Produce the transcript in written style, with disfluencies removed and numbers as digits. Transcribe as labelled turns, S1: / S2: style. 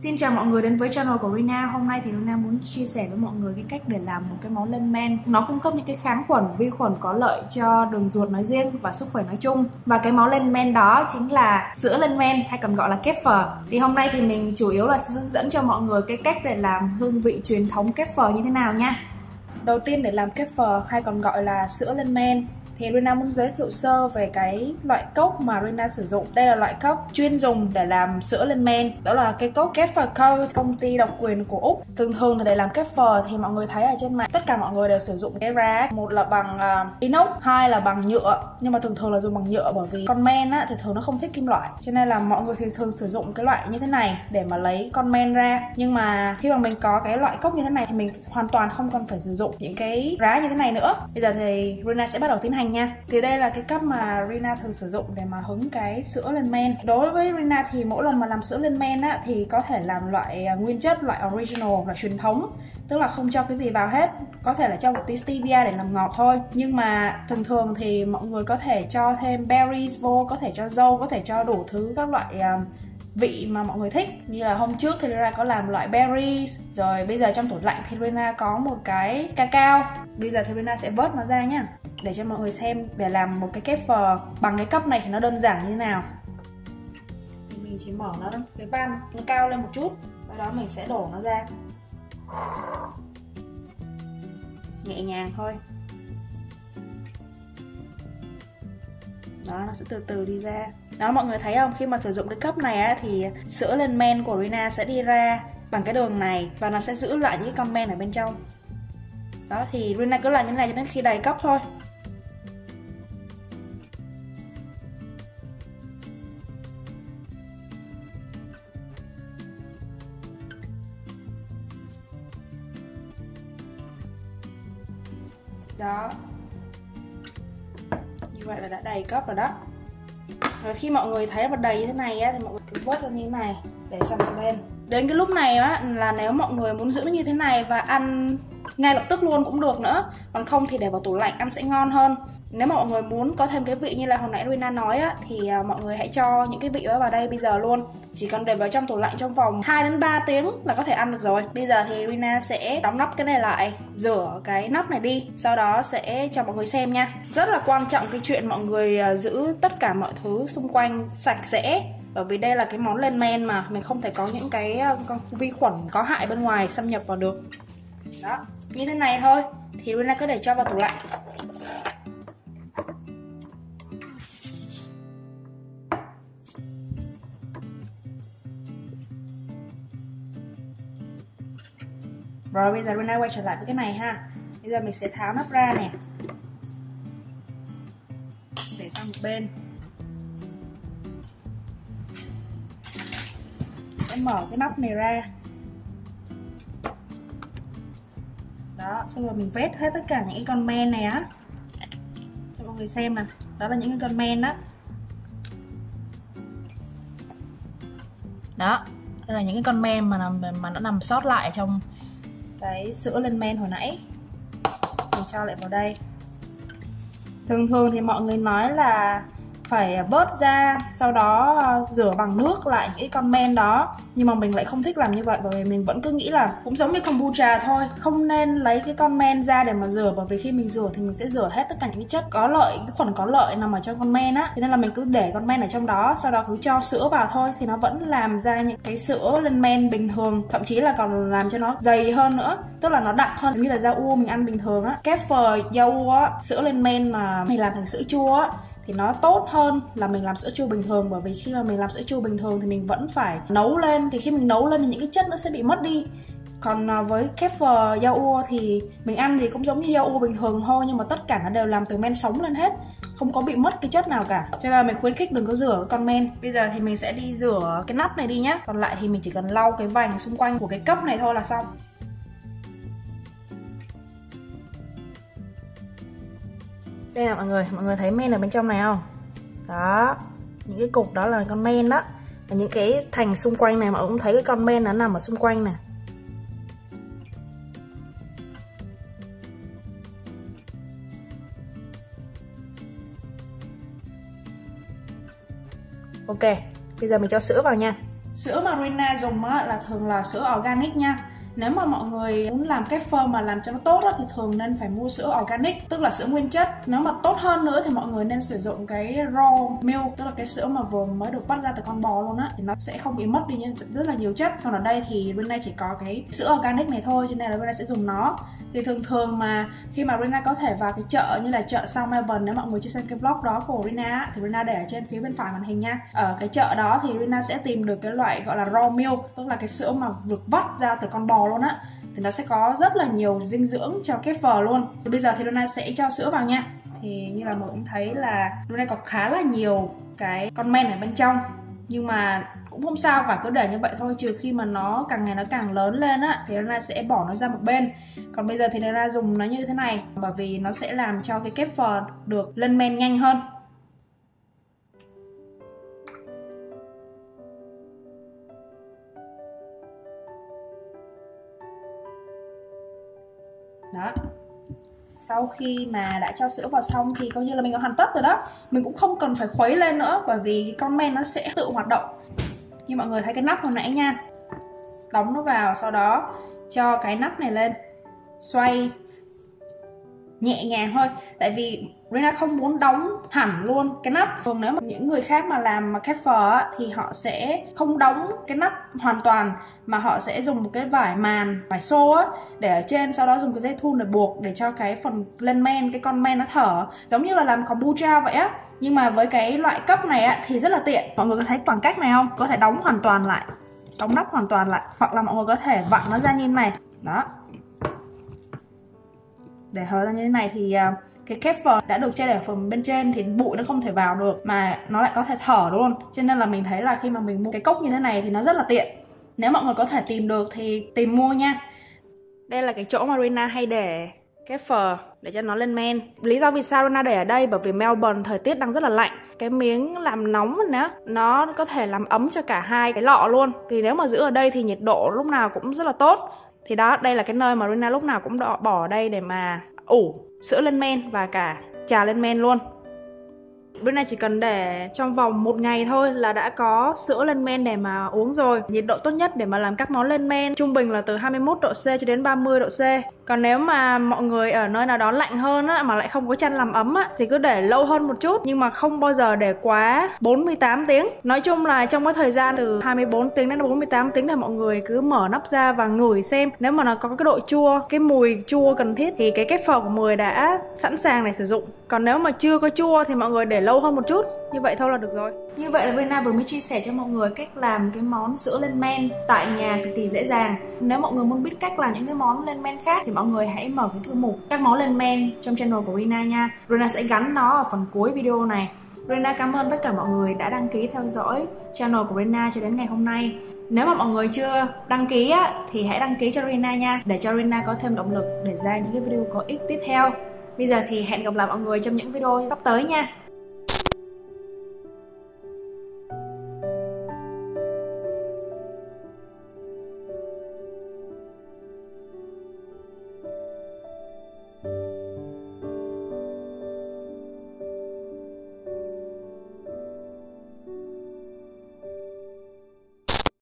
S1: Xin chào mọi người đến với channel của Rina. Hôm nay thì Rina muốn chia sẻ với mọi người cái cách để làm một cái món lên men. Nó cung cấp những cái kháng khuẩn, vi khuẩn có lợi cho đường ruột nói riêng và sức khỏe nói chung. Và cái món lên men đó chính là sữa lên men hay còn gọi là kefir. Thì hôm nay thì mình chủ yếu là sẽ hướng dẫn cho mọi người cái cách để làm hương vị truyền thống kefir như thế nào nha. Đầu tiên để làm kefir hay còn gọi là sữa lên men thì Rina muốn giới thiệu sơ về cái loại cốc mà Rina sử dụng. Đây là loại cốc chuyên dùng để làm sữa lên men. Đó là cái cốc Kefir Co, công ty độc quyền của Úc. Thường là để làm kefir thì mọi người thấy ở trên mạng tất cả mọi người đều sử dụng cái rác. Một là bằng inox, hai là bằng nhựa. Nhưng mà thường là dùng bằng nhựa bởi vì con men á, thì thường nó không thích kim loại. Cho nên là mọi người thì thường sử dụng cái loại như thế này để mà lấy con men ra. Nhưng mà khi mà mình có cái loại cốc như thế này thì mình hoàn toàn không cần phải sử dụng những cái rá như thế này nữa. Bây giờ thì Rina sẽ bắt đầu tiến hành nha. Thì đây là cái cup mà Rina thường sử dụng để mà hứng cái sữa lên men. Đối với Rina thì mỗi lần mà làm sữa lên men á, thì có thể làm loại nguyên chất, loại original, loại truyền thống, tức là không cho cái gì vào hết. Có thể là cho một tí stevia để làm ngọt thôi. Nhưng mà thường thì mọi người có thể cho thêm berries vô, có thể cho dâu, có thể cho đủ thứ các loại vị mà mọi người thích. Như là hôm trước thì Rina có làm loại berries. Rồi bây giờ trong tủ lạnh thì Rina có một cái cacao. Bây giờ thì Rina sẽ vớt nó ra nhá, để cho mọi người xem để làm một cái kefir bằng cái cup này thì nó đơn giản như thế nào. Mình chỉ mở nó cái van nó cao lên một chút, sau đó mình sẽ đổ nó ra nhẹ nhàng thôi. Đó, nó sẽ từ từ đi ra. Đó, mọi người thấy không? Khi mà sử dụng cái cup này á, thì sữa lên men của Rina sẽ đi ra bằng cái đường này và nó sẽ giữ lại những con men ở bên trong. Đó, thì Rina cứ làm như thế này cho đến khi đầy cup thôi. Đó, như vậy là đã đầy cup rồi đó. Rồi khi mọi người thấy mà đầy như thế này á, thì mọi người cứ vớt ra như thế này để sang một bên. Đến cái lúc này á, là nếu mọi người muốn giữ nó như thế này và ăn ngay lập tức luôn cũng được nữa. Còn không thì để vào tủ lạnh ăn sẽ ngon hơn. Nếu mà mọi người muốn có thêm cái vị như là hồi nãy Rina nói á, thì mọi người hãy cho những cái vị đó vào đây bây giờ luôn. Chỉ cần để vào trong tủ lạnh trong vòng 2 đến 3 tiếng là có thể ăn được rồi. Bây giờ thì Rina sẽ đóng nắp cái này lại, rửa cái nắp này đi, sau đó sẽ cho mọi người xem nha. Rất là quan trọng cái chuyện mọi người giữ tất cả mọi thứ xung quanh sạch sẽ. Bởi vì đây là cái món lên men mà mình không thể có những cái vi khuẩn có hại bên ngoài xâm nhập vào được. Đó, như thế này thôi thì Rina cứ để cho vào tủ lạnh. Rồi bây giờ Rina quay trở lại với cái này ha. Bây giờ mình sẽ tháo nắp ra nè, để sang một bên. Sẽ mở cái nắp này ra. Đó, xong rồi mình vét hết tất cả những cái con men này á cho mọi người xem nè. Đó là những cái con men đó. Đó, đây là những cái con men mà nó nằm sót lại trong cái sữa lên men hồi nãy. Mình cho lại vào đây. Thường thì mọi người nói là phải vớt ra, sau đó rửa bằng nước lại những cái con men đó. Nhưng mà mình lại không thích làm như vậy, bởi vì mình vẫn cứ nghĩ là cũng giống như kombucha thôi, không nên lấy cái con men ra để mà rửa. Bởi vì khi mình rửa thì mình sẽ rửa hết tất cả những cái chất có lợi, cái khuẩn có lợi nằm ở trong con men á. Thế nên là mình cứ để con men ở trong đó, sau đó cứ cho sữa vào thôi, thì nó vẫn làm ra những cái sữa lên men bình thường. Thậm chí là còn làm cho nó dày hơn nữa, tức là nó đặc hơn, như là da u mình ăn bình thường á. Kefir da u á, sữa lên men mà mình làm thành sữa chua á thì nó tốt hơn là mình làm sữa chua bình thường. Bởi vì khi mà mình làm sữa chua bình thường thì mình vẫn phải nấu lên, thì khi mình nấu lên thì những cái chất nó sẽ bị mất đi. Còn với kefir da u thì mình ăn thì cũng giống như da u bình thường thôi, nhưng mà tất cả nó đều làm từ men sống lên hết, không có bị mất cái chất nào cả. Cho nên là mình khuyến khích đừng có rửa cái con men. Bây giờ thì mình sẽ đi rửa cái nắp này đi nhá. Còn lại thì mình chỉ cần lau cái vành xung quanh của cái cup này thôi là xong. Đây là mọi người thấy men ở bên trong này không? Đó, những cái cục đó là con men đó. Và những cái thành xung quanh này mọi người cũng thấy cái con men nó nằm ở xung quanh này. Ok, bây giờ mình cho sữa vào nha. Sữa mà Rina dùng là thường là sữa organic nha. Nếu mà mọi người muốn làm cái phơ mà làm cho nó tốt thì thường nên phải mua sữa organic, tức là sữa nguyên chất. Nếu mà tốt hơn nữa thì mọi người nên sử dụng cái raw milk, tức là cái sữa mà vừa mới được bắt ra từ con bò luôn á, thì nó sẽ không bị mất đi rất là nhiều chất. Còn ở đây thì bên đây chỉ có cái sữa organic này thôi, cho nên là bên đây sẽ dùng nó. Thì thường mà khi mà Rina có thể vào cái chợ như là chợ South Melbourne, nếu mọi người chưa xem cái vlog đó của Rina thì Rina để ở trên phía bên phải màn hình nha. Ở cái chợ đó thì Rina sẽ tìm được cái loại gọi là raw milk, tức là cái sữa mà được vắt ra từ con bò luôn á, thì nó sẽ có rất là nhiều dinh dưỡng cho cái phở luôn. Thì bây giờ thì Rina sẽ cho sữa vào nha. Thì như là mọi người cũng thấy là Rina có khá là nhiều cái con men ở bên trong, nhưng mà cũng không sao, và cứ để như vậy thôi, trừ khi mà nó càng ngày nó càng lớn lên á thì Rina sẽ bỏ nó ra một bên. Còn bây giờ thì Rina dùng nó như thế này bởi vì nó sẽ làm cho cái kép phở được lên men nhanh hơn. Đó. Sau khi mà đã cho sữa vào xong thì coi như là mình đã hoàn tất rồi đó. Mình cũng không cần phải khuấy lên nữa bởi vì con men nó sẽ tự hoạt động. Như mọi người thấy cái nắp hồi nãy nha, đóng nó vào, sau đó cho cái nắp này lên, xoay nhẹ nhàng thôi, tại vì Rina không muốn đóng hẳn luôn cái nắp. Thường nếu mà những người khác mà làm kép phở thì họ sẽ không đóng cái nắp hoàn toàn, mà họ sẽ dùng một cái vải màn, vải xô á, để ở trên, sau đó dùng cái dây thun để buộc để cho cái phần lên men, cái con men nó thở, giống như là làm kombucha vậy á. Nhưng mà với cái loại cấp này á thì rất là tiện. Mọi người có thấy bằng cách này không? Có thể đóng hoàn toàn lại, đóng nắp hoàn toàn lại, hoặc là mọi người có thể vặn nó ra như thế này. Đó, để hở ra như thế này thì cái kép phở đã được che ở phần bên trên thì bụi nó không thể vào được, mà nó lại có thể thở luôn. Cho nên là mình thấy là khi mà mình mua cái cốc như thế này thì nó rất là tiện. Nếu mọi người có thể tìm được thì tìm mua nha. Đây là cái chỗ mà Rina hay để kép phở để cho nó lên men. Lý do vì sao Rina để ở đây bởi vì Melbourne thời tiết đang rất là lạnh. Cái miếng làm nóng nữa, nó có thể làm ấm cho cả hai cái lọ luôn. Thì nếu mà giữ ở đây thì nhiệt độ lúc nào cũng rất là tốt. Thì đó, đây là cái nơi mà Rina lúc nào cũng bỏ ở đây để mà ủ sữa lên men và cả trà lên men luôn. Rina chỉ cần để trong vòng 1 ngày thôi là đã có sữa lên men để mà uống rồi. Nhiệt độ tốt nhất để mà làm các món lên men trung bình là từ 21 độ C cho đến 30 độ C. Còn nếu mà mọi người ở nơi nào đó lạnh hơn á, mà lại không có chăn làm ấm á, thì cứ để lâu hơn một chút, nhưng mà không bao giờ để quá 48 tiếng. Nói chung là trong cái thời gian từ 24 tiếng đến 48 tiếng thì mọi người cứ mở nắp ra và ngửi xem. Nếu mà nó có cái độ chua, cái mùi chua cần thiết thì cái kép phở của mọi người đã sẵn sàng để sử dụng. Còn nếu mà chưa có chua thì mọi người để lâu hơn một chút, như vậy thôi là được rồi. Như vậy là Rina vừa mới chia sẻ cho mọi người cách làm cái món sữa lên men tại nhà cực kỳ dễ dàng. Nếu mọi người muốn biết cách làm những cái món lên men khác thì mọi người hãy mở cái thư mục các món lên men trong channel của Rina nha. Rina sẽ gắn nó ở phần cuối video này. Rina cảm ơn tất cả mọi người đã đăng ký theo dõi channel của Rina cho đến ngày hôm nay. Nếu mà mọi người chưa đăng ký thì hãy đăng ký cho Rina nha, để cho Rina có thêm động lực để ra những cái video có ích tiếp theo. Bây giờ thì hẹn gặp lại mọi người trong những video sắp tới nha.